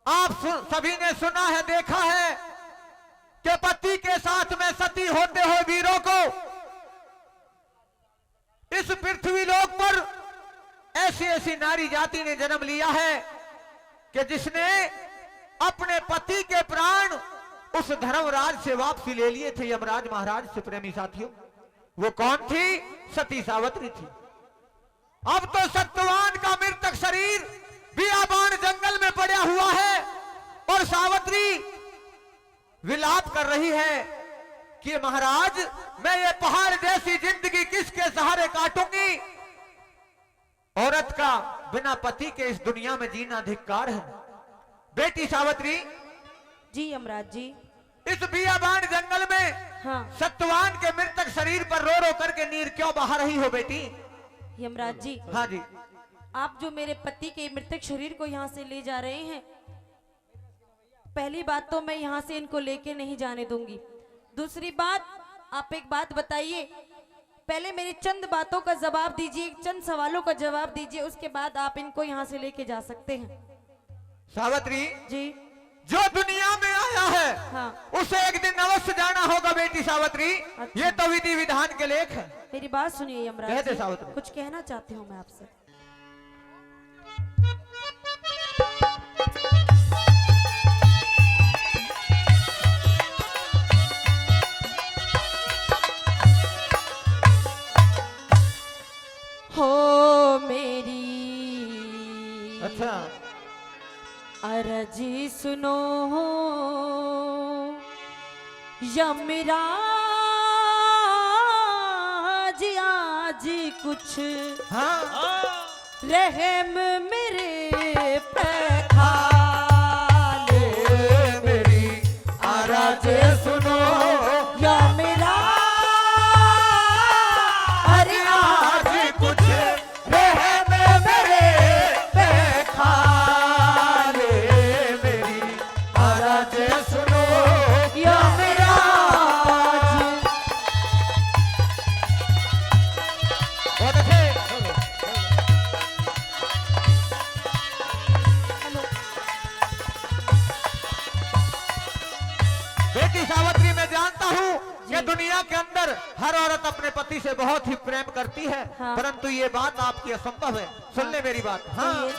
सभी ने सुना है, देखा है कि पति के साथ में सती होते हुए वीरों को इस पृथ्वी लोक पर ऐसी ऐसी नारी जाति ने जन्म लिया है कि जिसने अपने पति के प्राण उस धर्मराज से वापसी ले लिए थे, यमराज महाराज से। प्रेमी साथियों, वो कौन थी? सती सावित्री थी। अब तो सत्यवान का मृतक शरीर बियाबान जंगल में पड़ा हुआ है और सावित्री विलाप कर रही है कि महाराज, मैं ये पहाड़ जैसी जिंदगी किसके सहारे काटूंगी? औरत का बिना पति के इस दुनिया में जीना धिक्कार है। बेटी सावित्री जी यमराज जी, इस बियाबान जंगल में हाँ सत्यवान के मृतक शरीर पर रो रो करके नीर क्यों बहा रही हो बेटी? यमराज जी, हाँ जी। आप जो मेरे पति के मृतक शरीर को यहाँ से ले जा रहे हैं, पहली बात तो मैं यहाँ से इनको लेके नहीं जाने दूंगी। दूसरी बात, आप एक बात बताइए, पहले मेरी चंद बातों का जवाब दीजिए, चंद सवालों का जवाब दीजिए, उसके बाद आप इनको यहाँ से लेके जा सकते हैं। सावित्री जी, जो दुनिया में आया है हाँ, उसे एक दिन अवश्य जाना होगा बेटी सावित्री। अच्छा। ये तो विधि विधान के लेख है। मेरी बात सुनिए यमराज कहते जी, सावित्री। कुछ कहना चाहती हूँ मैं आपसे। हो मेरी अच्छा, अर्जी सुनो यमराज, आज कुछ हाँ रहम मेरे पे खा ले। मेरी आराज सुनो यमराज, अरे आज कुछ रहम मेरे पे खा ले। मेरी आराज सुनो यमराज, बहुत अच्छे। बेटी सावित्री, मैं जानता हूँ कि दुनिया के अंदर हर औरत अपने पति से बहुत ही प्रेम करती है, हाँ। परंतु ये बात आपकी असंभव है। सुन ले मेरी बात। हाँ,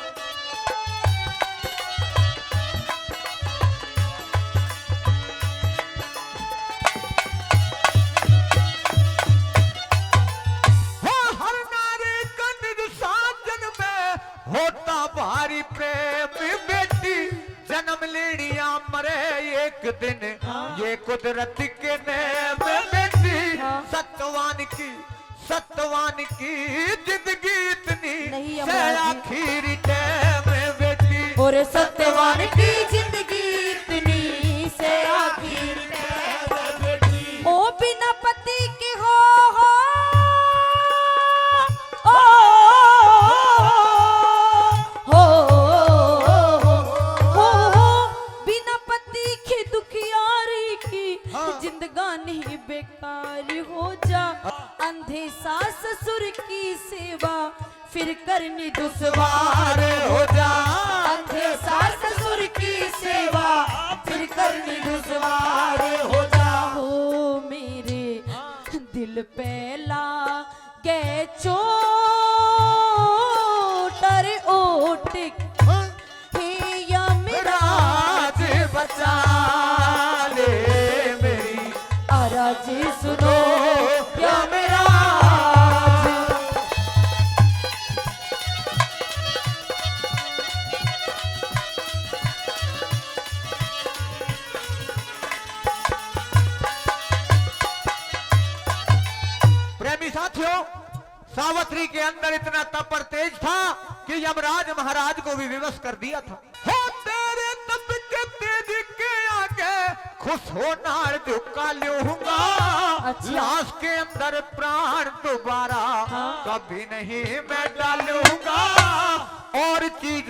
हाँ, हर नारी का निज साजन में होता भारी प्रेम बेटी, जन्म लेड़िया मरे एक दिन ये कुदरत के नेम बेटी। हाँ। सत्यवान की जिंदगी इतनी नहीं से यमराज जी। आखिरी टाइम बेटी। और सत्यवान की जिंदगी इतनी से आखिर ओ बिना पति के हो बिना पति के दुखियारी की हाँ। जिंदगानी बेकार हो जा। अंधे सास ससुर की सेवा फिर करनी दुश्वार हो जा। अंधे सास ससुर की सेवा फिर करनी दुश्वार हो जा। हो मेरे दिल पहला गे चोट अरे ओट हे यमराज, राज बचा ले मेरी आराज सुनो यमराज। प्रेमी साथियों, सावित्री के अंदर इतना तप और तेज था कि यमराज महाराज को भी विवश कर दिया था। हो तेरे तप के तेज के आगे खुश होना झुका लूंगा। अच्छा। लाश के अंदर प्राण दोबारा हाँ। कभी नहीं मैं डालूंगा। और चीज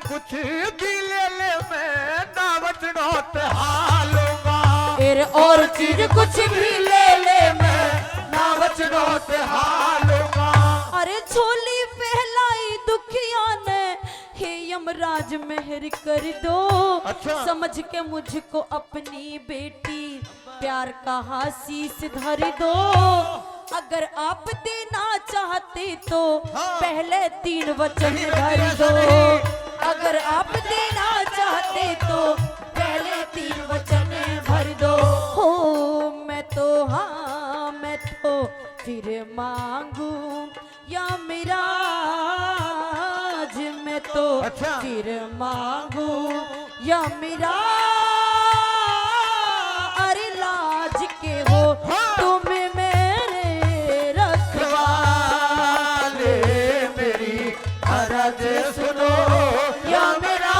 कुछ भी ले मैं दावत नोट हालूंगा। फिर और चीज कुछ भी ले मैं दावत नोट हालूंगा। अरे झोली फैलाई दुखिया ने हे यमराज मेहर कर दो, अच्छा। समझ के मुझको अपनी बेटी प्यार का आशीष धर दो। अगर आप देना चाहते तो पहले 3 वचन भर दो। अगर आप देना चाहते तो पहले 3 वचन भर दो। हो मैं तो हाँ मैं तो फिर मांगू या मेरा मैं तो अच्छा। फिर मांगू या मेरा अरे लाज के हो तुम मेरे रखवाले, मेरी अरज सुनो या मेरा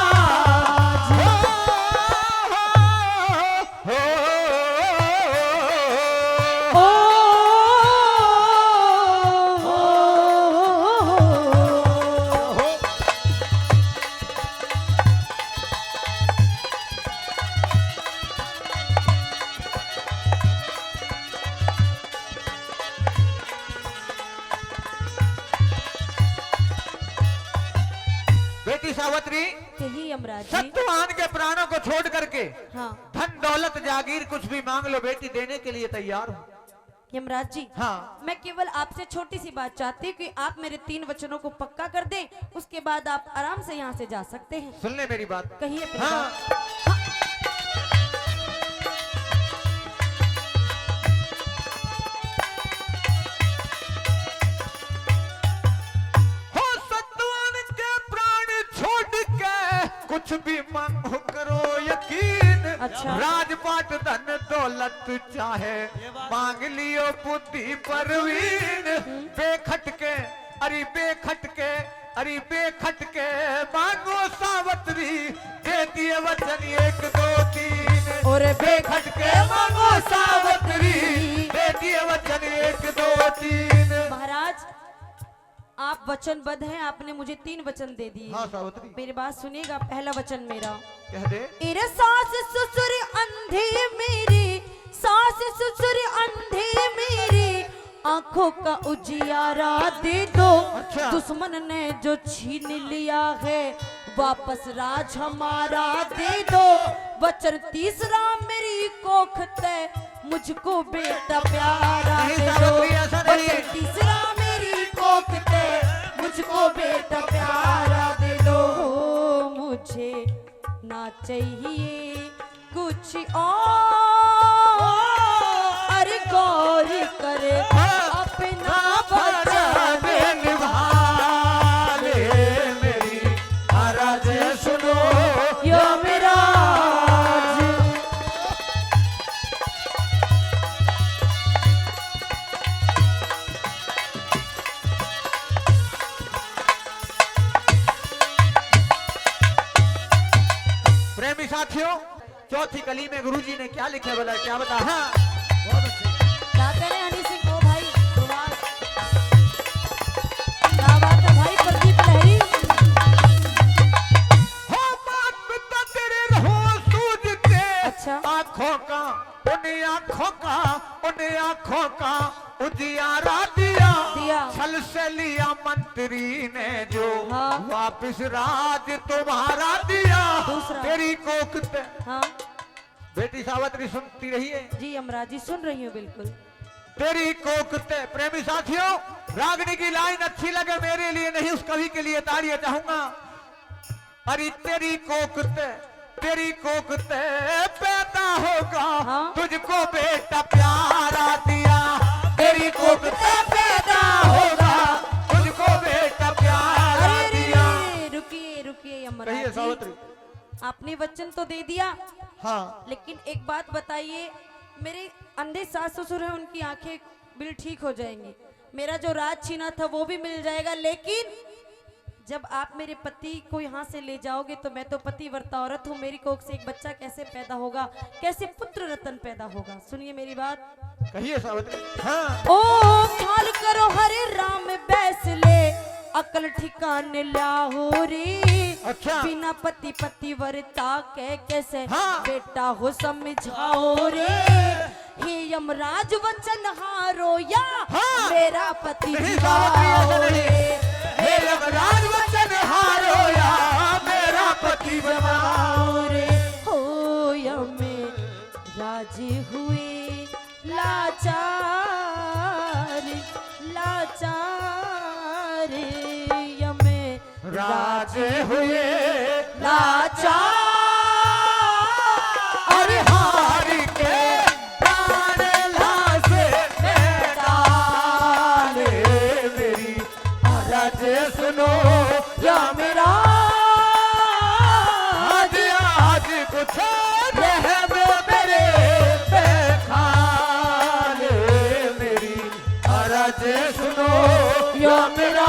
बेटी सावित्री, कही यमराज जी। सत्यवान के प्राणों को छोड़ करके हाँ धन दौलत जागीर कुछ भी मांग लो बेटी, देने के लिए तैयार हूँ। यमराज जी, हाँ। मैं केवल आपसे छोटी सी बात चाहती हूँ कि आप मेरे 3 वचनों को पक्का कर दें, उसके बाद आप आराम से यहाँ से जा सकते हैं। सुन ले मेरी बात। कहिए अपनी हाँ। बात। हाँ। हो सत्यवान के प्राण छोड़ के कुछ भी मांगो करो यकीन। अच्छा। राजपाट धन दौलत चाहे मांग लियो बुद्धि परवीन। बेखटके अरे बेखटके अरे बेखटके मांगो सावित्री, दे दिए वचन 1 2 3। और बेखटके मांगो सावित्री, दे दिए वचन 1 2 3। महाराज आप वचनबद्ध हैं, आपने मुझे 3 वचन दे दिए। हाँ सावित्री, मेरी बात सुनिएगा। पहला वचन मेरा, कह दे। तेरे सास ससुर अंधे मेरी, सास ससुर अंधे मेरी, आंखों का उजियारा दे दो। अच्छा। दुश्मन ने जो छीन लिया है वापस राज हमारा दे दो। वचन तीसरा मेरी कोख तय, मुझको बेटा प्यारा नहीं दे दो। सावित्री, ऐसा नहीं है। वचन तीसरा मेरी कोख तय, मुझको बेटा प्यारा दे दो। मुझे ना चाहिए कुछ और, अरे गौर करे अपना वचन निभा ले, मेरी अरज सुनो या मेरा। प्रेमी साथियों, चौथी कली में गुरुजी ने क्या लिखे बोला, क्या बता। हाँ। क्या कह रहे हैं हनी सिंह? ओ भाई वाह, क्या बात है भाई प्रदीप लहरी। हो बात पिता तेरे रहो सूझते, अच्छा। आंखों का उन आंखों का उजियारा दिया। छल से लिया मंत्री ने जो, हाँ। वापिस राज तुम्हारा दिया। दूसरा। तेरी कोख ते। हाँ बेटी सावित्री सुनती रही है। जी यमराज जी, सुन रही हूँ बिल्कुल। तेरी कोकते। प्रेमी साथियों, रागनी की लाइन अच्छी लगे मेरे लिए नहीं, उस कवि के लिए ताड़ियां चाहूंगा। अरे तेरी कोकते पैदा होगा, हाँ? तुझको बेटा प्यारा दिया। तेरी कोकते पैदा होगा, तुझको बेटा प्यारा अरे दिया। रुकिए रुकिए कहिए यमराज जी, सावित्री। आपने वचन तो दे दिया, हाँ। लेकिन एक बात बताइए, मेरे अंधे सास ससुर हैं, उनकी आंखें बिल ठीक हो जाएंगी, मेरा जो राज छीना था वो भी मिल जाएगा। लेकिन जब आप मेरे पति को यहाँ से ले जाओगे तो मैं तो पतिव्रता औरत हूँ, मेरी कोख से एक बच्चा कैसे पैदा होगा, कैसे पुत्र रतन पैदा होगा? सुनिए मेरी बात। कहिए सावित्री। हाँ। ओ ख्याल करो हरे राम बैस ले, अकल ठिकाने लाहो रे। अच्छा। बिना पति पतिव्रता के कैसे हाँ। बेटा हो समझाओ रे। हे यमराज वचन हारो या हाँ। मेरा पति नहीं सावित्री, ऐसा जाओ नहीं। रे। हे यमराज वचन हारो या हुए लाचार लाचार यमे राज हुए लाचार अरे हार के प्राण लासे डाले मेरी अरज सुनो या मेरा आज आज कुछ रहम मेरे पे खाले मेरी अरज सुनो या मेरा